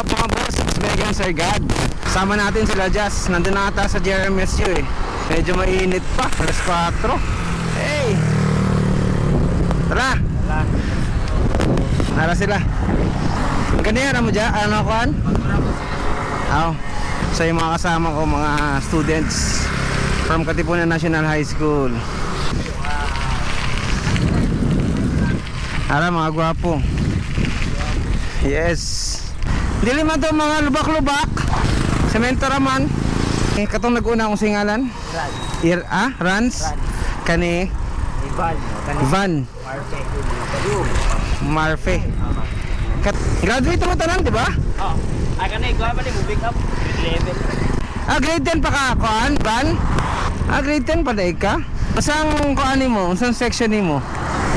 up mga boss? It's Megan Sir God. Sama natin sila Jazz. Nandun na ata sa JRMSU eh. Medyo mainit pa. Alas 4. Hey! Tara! Tara sila. Ang kanina mo dyan? Ano kuhan? Oh. So yung mga kasama ko, mga students from Katipunan National High School. Tara mga gwapo. Yes. Dili man to mga lubak-lubak. Semento raman. Katong nag-una akong singalan. Rans. Kani Van Marfe. Graduate mo tanan, di ba? Oh. Kanay ko pa ni moving up grade 11. Grade 10 pa ka kuan, Van? Grade 10 pa dai ka? Asang kuan nimo? Asang section nimo?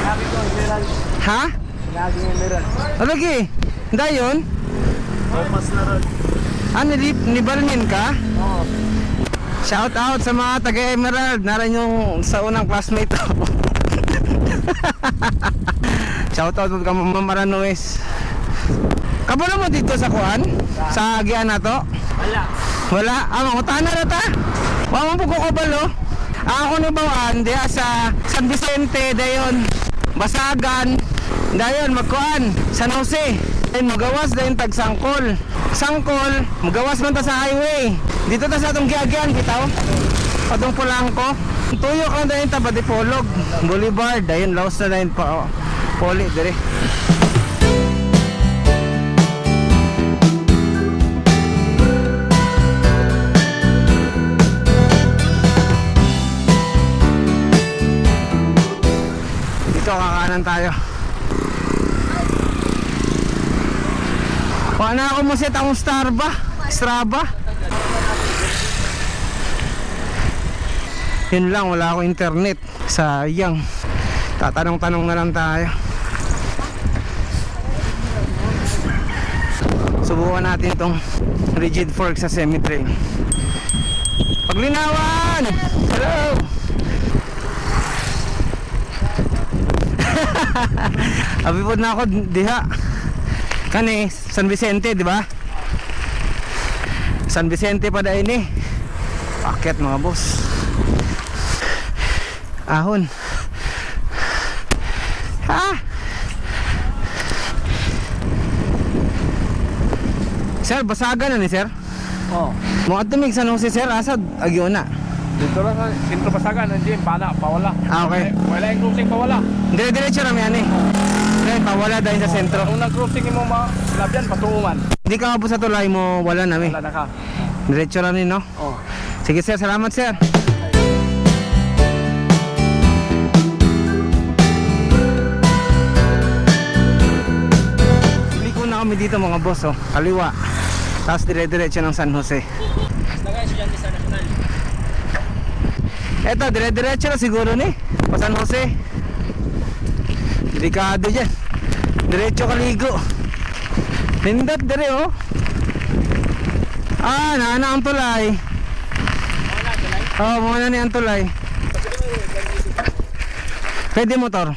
Sabi ko emerald. Ha? Sabi ko emerald. Lagi. Dayon? Opas na ron. Ni Balmin ka? Oo. Shout out sa mga taga-Emerald. Naran yung sa unang classmate ko. Shout out ka Maranoes. Kabalo mo dito sa kuan? Sa agian na to? Wala. Wala? Mangutana na ta? Wala mo po ko kabalo? Ako ni Bawan, diya sa San Vicente, dayon Basagan, dayon magkuan San Jose. Ayun, magawas dayon tag Sangkol. Sangkol, magawas man ta sa highway. Dito ta sa atong giagian bitaw. Atong Pulangko. Tuyo ka dayon ta Badipolog Boulevard, dayon laos na dayon pa oh. Poli dire. Dito kakanan tayo. Paano ako mo set akong Strava? Yun lang, wala akong internet. Sayang. Tatanong-tanong na lang tayo. Subukan natin itong rigid fork sa semi-trail. Paglinawan! Hello! Abipod na ako diha. Kani San Vicente, di ba? San Vicente pa dahil ni. Paket mga boss. Ahon. Ha? Sir, Basagan na ni sir? Oo. Mga tumig San Jose sir, asad agyo na. Dito lang sa sentro Basagan, nandiyan pala pawala. Okay. Wala yung cruising pawala. Dire-diretso rami yan eh. Dahil pawala dahil sa sentro. Unang cruising mo labyan patuuman. Hindi ka mabos sa tulay mo, wala na Wala na ka. Diretso rami no? Oo. Sige sir, salamat sir. Liko na kami dito mga boss oh. Kaliwa. Tapos dire-diretso ng San Jose. Nagay estudyante sa national. Eto, dire-diretso na siguro ni pa San Jose. Delikado dyan. Diretso kaligo. Nindot dire oh. Naana ang tulay. Muna ni ang tulay. Pwede motor.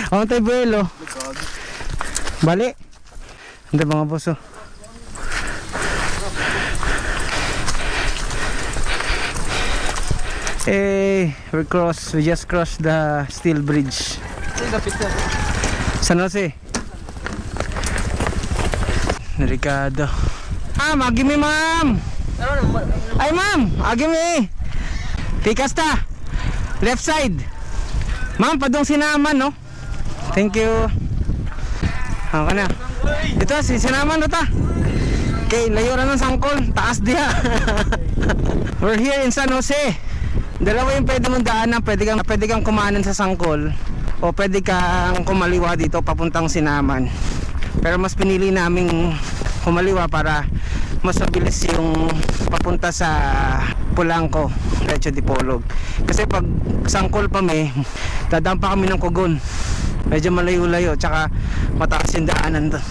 Tayo buelo. Bali. Hindi mga boss oh. We just crossed the steel bridge. San Jose. Delikado. Agimi ma'am. Ay ma'am, agimi. Pikas ta. Left side. Ma'am, padong sinaman no. Thank you. Ako na. Ito si sinaman no ta. Okay, layo ra ng Sangkol, taas diha. We're here in San Jose. Dalawa yung pwede mong daanan, pwede kang kumanan sa Sangkol o pwede kang kumaliwa dito papuntang Sinaman. Pero mas pinili naming kumaliwa para mas mabilis yung papunta sa Pulangko, Lecho Dipolog. Kasi pag Sangkol pa dadaan pa kami ng Kugon. Medyo malayo-layo, tsaka mataas yung daanan doon.